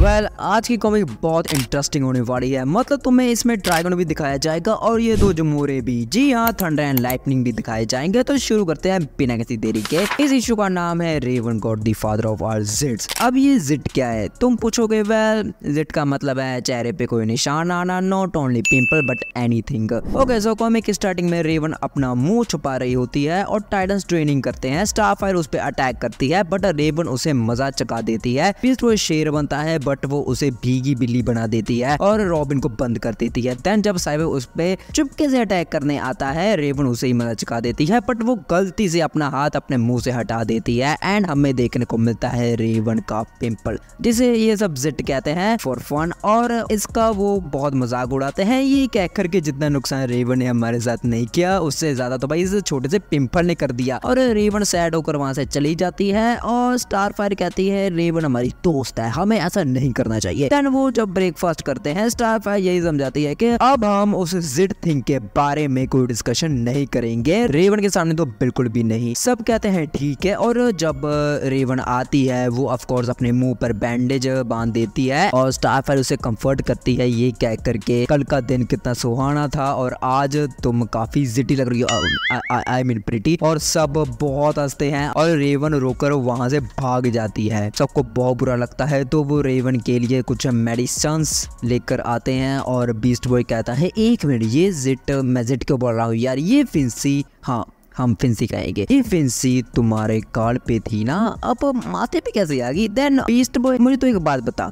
Well आज की comic बहुत इंटरेस्टिंग होने वाली है। मतलब तुम्हें इसमें ड्रैगन भी दिखाया जाएगा और ये दो जमूरे भी। जी हाँ, थंडर एंड लाइटनिंग भी दिखाए जाएंगे। तो शुरू करते हैं बिना किसी देरी के। इस इशू का नाम है Raven god the father of all gits. अब ये जिट क्या है तुम पूछोगे। वेल जिट का मतलब है चेहरे पे कोई निशान आना, not only pimple but anything. Okay so comic starting में रेवन अपना मुंह छुपा रही होती है और टाइटन्स ट्रेनिंग करते हैं। स्टारफायर उस पर अटैक करती है बट रेवन उसे मजा चका देती है। बीस्ट वो शेर बनता है बट वो उसे भीगी बिल्ली बना देती है और रॉबिन को बंद कर देती है। देन जब साइबर उस पे चुपके से अटैक करने आता है, रेवन उसे ही मजा चका देती है बट वो गलती से अपना हाथ अपने मुंह से हटा देती है एंड हमें देखने को मिलता है रेवन का पिंपल, जिसे ये सब जिट कहते हैं फॉर फन। और इसका वो बहुत मजाक उड़ाते हैं। ये कह करके जितना नुकसान रेवन ने हमारे साथ नहीं किया उससे ज्यादा तो भाई इस छोटे से पिंपल ने कर दिया। और रेवन सैड होकर वहां से चली जाती है और स्टारफायर कहती है रेवन हमारी दोस्त है, हमें ऐसा नहीं करना चाहिए। देन वो जब ब्रेकफास्ट करते हैं, स्टारफायर यही समझाती है कि अब हम उस जिट थिंग के बारे में कोई डिस्कशन नहीं करेंगे। रेवन के सामने तो बिल्कुल भी नहीं। सब कहते हैं ठीक है। और जब रेवन आती है वो ऑफ कोर्स अपने मुंह पर बैंडेज बांध देती है और स्टारफायर उसे कंफर्ट करती है ये कह करके कल का दिन कितना सुहाना था और आज तुम काफी जिटी लग रही हो, आई मीन प्रिटी। और सब बहुत हंसते हैं और रेवन रोकर वहां से भाग जाती है। सबको बहुत बुरा लगता है तो वो रेवन के लिए कुछ मेडिसिन्स लेकर आते हैं और बीस्ट बॉय कहता है एक मिनट, ये जिट मैं जिट क्यों बोल रहा हूँ यार, ये फिंसी, हाँ हम फिंसी कहेंगे, ये फिंसी तुम्हारे गाल पे थी ना, अब माथे पे कैसे आ गई। देन बीस्ट बॉय मुझे तो एक बात बता,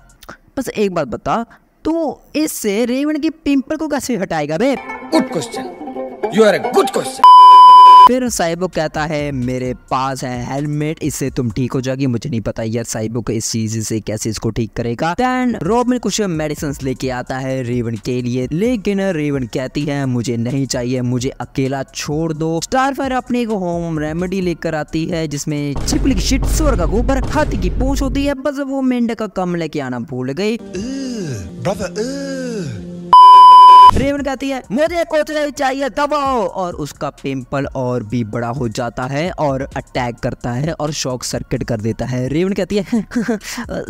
बस एक बात बता, तो इससे रेवन की पिंपल को कैसे हटाएगा बे। Good question, you are a good question. फिर साइबो कहता है मेरे पास है हेलमेट, इससे तुम ठीक हो जाएगी। मुझे नहीं पता यार साइबो को इस चीज से कैसे इसको ठीक करेगा। देन रॉबिन कुछ मेडिसिन लेके आता है रेवन के लिए, लेकिन रेवन कहती है मुझे नहीं चाहिए, मुझे अकेला छोड़ दो। स्टारफायर अपने को होम रेमेडी लेकर आती है जिसमें छिपकली की शिट, सुअर का गोबर, हाथी की पूंछ होती है। बस वो मेंढक का कम लेके आना भूल गई। रेवन कहती है मुझे कुछ नहीं चाहिए, दबाओ। और उसका पिंपल और भी बड़ा हो जाता है और अटैक करता है और शॉक सर्किट कर देता है। रेवन कहती है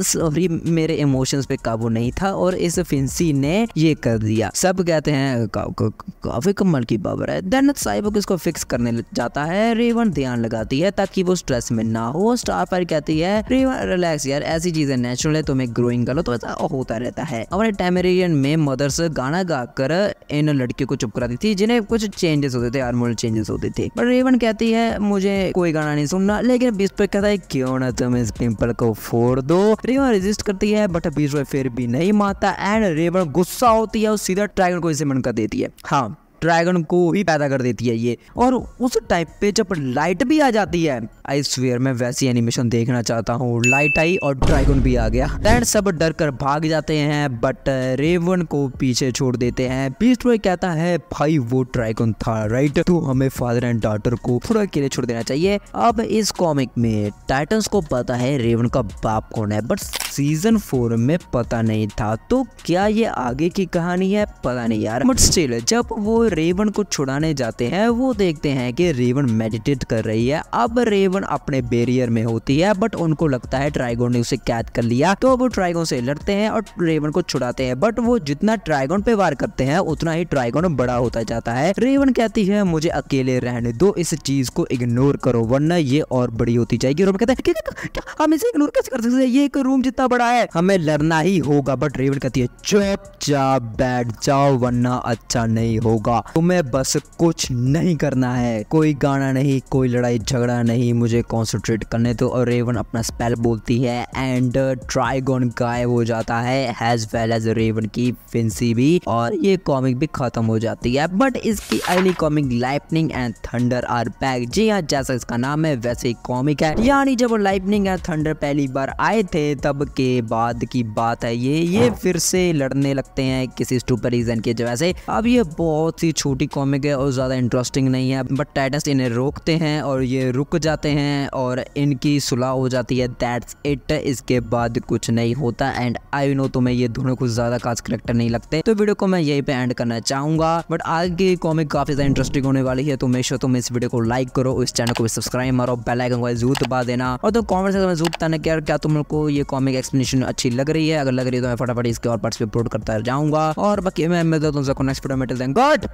सॉरी मेरे इमोशंस पे काबू नहीं था और इस फिंसी ने ये कर दिया। सब कहते हैं काफी कमाल की पावर है। देन साइबो इसको फिक्स करने जाता है। रेवन ध्यान लगाती है ताकि वो स्ट्रेस में ना हो। स्टारफायर कहती है रेवन रिलैक्स यार, ऐसी चीजें नेचुरल है, तुम्हें ग्रोइंग करो तो ऐसा होता रहता है। हमारे टेमेरियन में मदर्स गाना गाकर इन लड़कियों को चुप कराती थी जिन्हें कुछ चेंजेस होते थे, हार्मोनल चेंजेस होते थे। पर रेवन कहती है मुझे कोई गाना नहीं सुनना, लेकिन बीस्ट बॉय कहता है क्यों ना तुम इस पिंपल को फोड़ दो। रेवन रेजिस्ट करती है बट बीस्ट बॉय फिर भी नहीं मानता एंड रेवन गुस्सा होती है और सीधा ड्रैगन को इसे मन कर देती है। हाँ ड्रैगन को ही पैदा कर देती है ये। और उस टाइप पे जब लाइट भी आ जाती है, आई स्वेयर मैं वैसी एनिमेशन देखना चाहता हूँ। लाइट आई और ड्रैगन भी आ गया। देन सब डर कर भाग जाते हैं बट रेवन को पीछे छोड़ देते हैं। बीस्ट बॉय कहता है भाई वो ड्रैगन था राइट, तो हमें फादर एंड डॉटर को थोड़ा अकेले छोड़ देना चाहिए। अब इस कॉमिक में टाइटन्स को पता है रेवन का बाप कौन है बट सीजन 4 में पता नहीं था। तो क्या ये आगे की कहानी है, पता नहीं यार। बट स्टिल जब वो रेवन को छुड़ाने जाते हैं वो देखते हैं कि रेवन मेडिटेट कर रही है। अब रेवन अपने बैरियर में होती है बट उनको लगता है ड्रैगन ने उसे कैद कर लिया, तो वो ड्रैगन से लड़ते हैं और रेवन को छुड़ाते हैं। बट वो जितना ड्रैगन पे वार करते हैं उतना ही ड्रैगन बड़ा होता जाता है। रेवन कहती है मुझे अकेले रहने दो, इस चीज को इग्नोर करो वरना ये और बड़ी होती जाएगी। रेवन कहता है क्या हम इसे इग्नोर कैसे कर सकते हैं, ये एक रूम जितना बड़ा है, हमें लड़ना ही होगा। बट रेवन कहती है चुपचाप बैठ जाओ वरना अच्छा नहीं होगा, तुम्हें बस कुछ नहीं करना है, कोई गाना नहीं, कोई लड़ाई झगड़ा नहीं, मुझे कंसंट्रेट करने दो। और रेवन अपना स्पेल बोलती है एंड ड्रैगन गायब हो जाता है एज वेल एज रेवन की फिंसी भी। और ये कॉमिक भी खत्म हो जाती है। बट इसकी अगली comic lightning and thunder are back. जी हाँ, जैसा इसका नाम है वैसे ही कॉमिक है। यानी जब लाइटनिंग एंड थंडर पहली बार आए थे तब के बाद की बात है ये फिर से लड़ने लगते हैं किसी स्टूपिड रीजन की वजह से। अब ये बहुत सी ही छोटी कॉमिक है और ज़्यादा इंटरेस्टिंग नहीं है, बट टाइटन्स इन्हें रोकते हैं और ये रुक जाते हैं और इनकी सुलह हो जाती है। That's it. इसके बाद कुछ नहीं होता। एंड आई नो तुम्हें ये दोनों कुछ ज़्यादा खास करैक्टर नहीं लगते, तो वीडियो को मैं यहीं पे एंड करना चाहूँगा। बट आगे की कॉमिक काफ़ी ज़्यादा इंटरेस्टिंग होने वाली है, तो मेक श्योर तुम इस वीडियो को लाइक करो, इस चैनल को भी सब्सक्राइब मारो, बेल आइकन को जरूर दबा देना और तो कॉमेंट सेक्शन में जरूर बताना कि यार क्या तुम लोग को ये कॉमिक एक्सप्लेनेशन अच्छी लग रही है। अगर लग रही है तो मैं फटाफट इसके और पार्ट्स पे अपलोड करता जाऊँगा। और बाकी मैं मिलता हूँ तुमसे नेक्स्ट वीडियो में। Till then good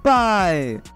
bye.